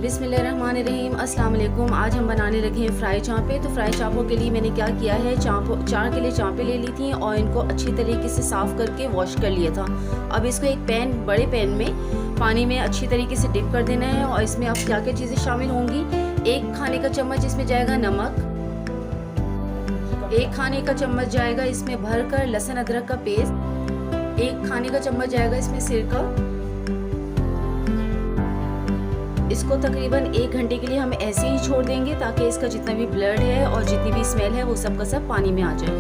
बिस्मिल्लाहिर्रहमानिर्रहीम। अस्सलाम वालेकुम। आज हम बनाने लगे हैं फ्राई चाँपे। तो फ्राई चाँपों के लिए मैंने क्या किया है, 4 किलो चाँपे ले ली थी और इनको अच्छी तरीके से साफ़ करके वॉश कर लिया था। अब इसको एक बड़े पैन में पानी में अच्छी तरीके से डिप कर देना है। और इसमें अब क्या क्या चीज़ें शामिल होंगी, 1 खाने का चम्मच इसमें जाएगा नमक, 1 खाने का चम्मच जाएगा इसमें भर कर लहसुन अदरक का पेस्ट, 1 खाने का चम्मच जाएगा इसमें सिरका। इसको तकरीबन 1 घंटे के लिए हम ऐसे ही छोड़ देंगे ताकि इसका जितना भी ब्लड है और जितनी भी स्मेल है वो सब का सब पानी में आ जाए।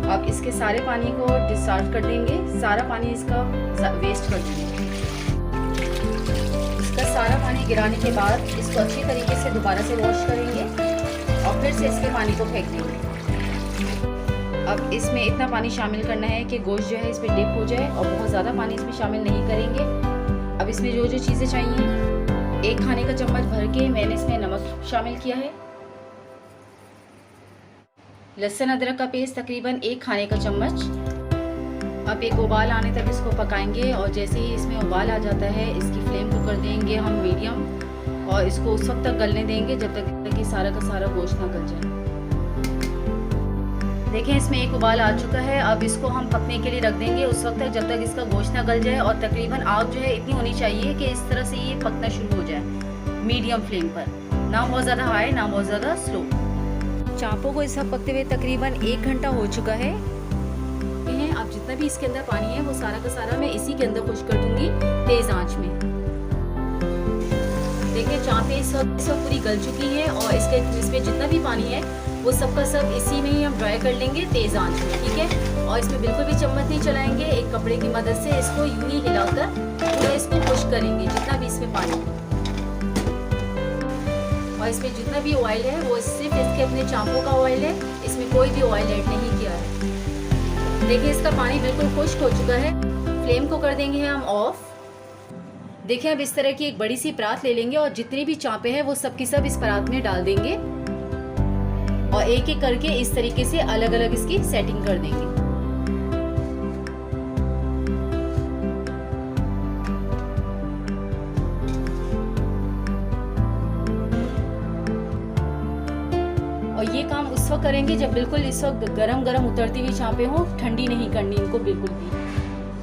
अब इसके सारे पानी को डिस्चार्ज कर देंगे, सारा पानी इसका वेस्ट कर देंगे। इसका सारा पानी गिराने के बाद इसको अच्छी तरीके से दोबारा से वॉश करेंगे और फिर से इसके पानी को फेंक देंगे। अब इसमें इतना पानी शामिल करना है कि गोश्त जो है इसमें डिप हो जाए और बहुत ज़्यादा पानी इसमें शामिल नहीं करेंगे। अब इसमें जो जो चीज़ें चाहिए, 1 खाने का चम्मच भर के मैंने इसमें नमक शामिल किया है, लहसुन अदरक का पेस्ट तकरीबन 1 खाने का चम्मच। अब एक उबाल आने तक इसको पकाएंगे और जैसे ही इसमें उबाल आ जाता है इसकी फ्लेम को कर देंगे हम मीडियम और इसको उस वक्त तक गलने देंगे जब तक कि सारा का सारा गोश्त ना गल जाए। देखें इसमें एक उबाल आ चुका है। अब इसको हम पकने के लिए रख देंगे उस वक्त तक जब तक इसका गोश्त ना गल जाए और तकरीबन आग जो है इतनी होनी चाहिए कि इस तरह से ये पकना शुरू हो जाए, मीडियम फ्लेम पर, ना बहुत ज़्यादा हाई ना बहुत ज़्यादा स्लो। चाँपों को इस वक्त पकते हुए तकरीबन 1 घंटा हो चुका है। अब जितना भी इसके अंदर पानी है वो सारा का सारा मैं इसी के अंदर खुश्क कर दूंगी तेज़ आंच में। देखिए चाँपें इस वक्त पूरी गल चुकी हैं और इसमें जितना भी पानी है वो सब का सब इसी में ही हम ड्राई कर लेंगे तेज़ आंच में, ठीक है। और इसमें बिल्कुल भी चम्मच नहीं चलाएंगे, एक कपड़े की मदद से इसको यूं ही हिलाकर पूरा इसको खुश्क करेंगे जितना भी इसमें पानी है। और इसमें जितना भी ऑयल है वो सिर्फ इसके अपने चाँपों का ऑयल है, इसमें कोई भी ऑयल ऐड नहीं किया है। देखिए इसका पानी बिल्कुल खुश्क हो चुका है। फ्लेम को कर देंगे हम ऑफ। देखिए अब इस तरह की एक बड़ी सी परात ले लेंगे और जितनी भी चाँपें हैं वो सब की सब इस परात में डाल देंगे और एक एक करके इस तरीके से अलग अलग इसकी सेटिंग कर देंगे। और ये काम उस वक्त करेंगे जब बिल्कुल इस वक्त गरम गरम उतरती हुई चाँपें हो, ठंडी नहीं करनी इनको बिल्कुल भी,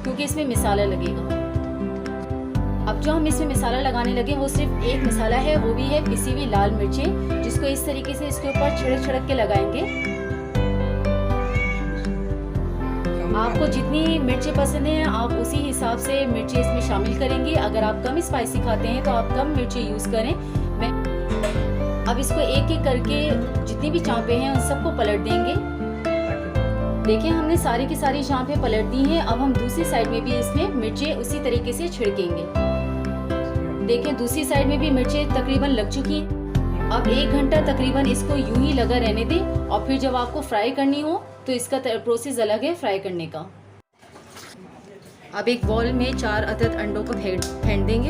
क्योंकि इसमें मसाला लगेगा। अब जो हम इसमें मसाला लगाने लगे वो सिर्फ एक मसाला है, वो भी है पिसी हुई लाल मिर्चें, जिसको इस तरीके से इसके ऊपर छिड़क छिड़क के लगाएंगे। आपको जितनी मिर्चें पसंद हैं आप उसी हिसाब से मिर्चें इसमें शामिल करेंगे। अगर आप कम स्पाइसी खाते हैं तो आप कम मिर्चें यूज़ करें। अब इसको एक एक करके जितनी भी चाँपें हैं उन सबको पलट देंगे। देखिए हमने सारी की सारी चाँपें पलट दी हैं। अब हम दूसरी साइड में भी इसमें मिर्चें उसी तरीके से छिड़केंगे। देखें दूसरी साइड में भी मिर्चें तकरीबन लग चुकी हैं। अब 1 घंटा तकरीबन इसको यूं ही लगा रहने दें और फिर जब आपको फ्राई करनी हो तो इसका प्रोसेस अलग है फ्राई करने का। अब एक बॉल में 4 अदद अंडों को फेंट देंगे।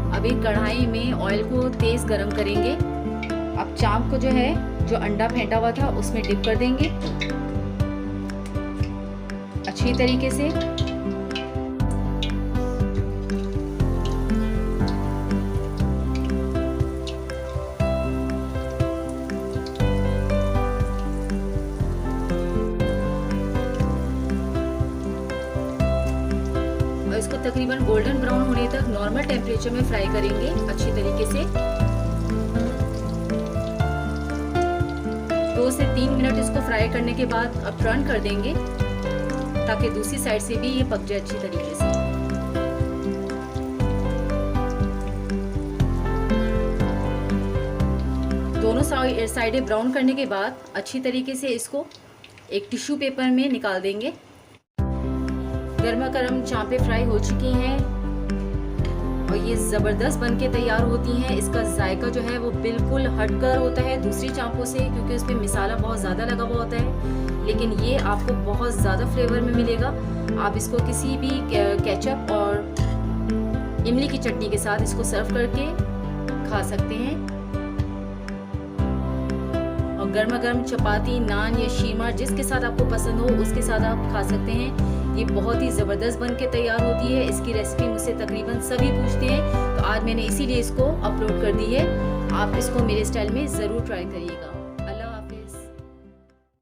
अब एक कढ़ाई में ऑयल को तेज गरम करेंगे। अब चाँप को जो है जो अंडा फेंटा हुआ था उसमें डिप कर देंगे अच्छी तरीके से। और इसको तकरीबन गोल्डन ब्राउन होने तक नॉर्मल टेम्परेचर में फ्राई करेंगे अच्छी तरीके से। 2 से 3 मिनट इसको फ्राई करने के बाद अब टर्न कर देंगे ताकि दूसरी साइड से भी ये पक जाए अच्छी तरीके से। दोनों साइडें ब्राउन करने के बाद अच्छी तरीके से इसको एक टिश्यू पेपर में निकाल देंगे। गर्मा गर्म चाँपें फ्राई हो चुकी हैं और ये ज़बरदस्त बनके तैयार होती हैं। इसका जायका जो है वो बिल्कुल हटकर होता है दूसरी चाँपों से, क्योंकि उसमें मसाला बहुत ज़्यादा लगा हुआ होता है, लेकिन ये आपको बहुत ज़्यादा फ्लेवर में मिलेगा। आप इसको किसी भी केचप और इमली की चटनी के साथ इसको सर्व करके खा सकते हैं। गर्मा गर्म चपाती, नान या शीमा जिसके साथ आपको पसंद हो उसके साथ आप खा सकते हैं। ये बहुत ही ज़बरदस्त बन के तैयार होती है। इसकी रेसिपी मुझसे तकरीबन सभी पूछते हैं, तो आज मैंने इसीलिए इसको अपलोड कर दी है। आप इसको मेरे स्टाइल में ज़रूर ट्राई करिएगा।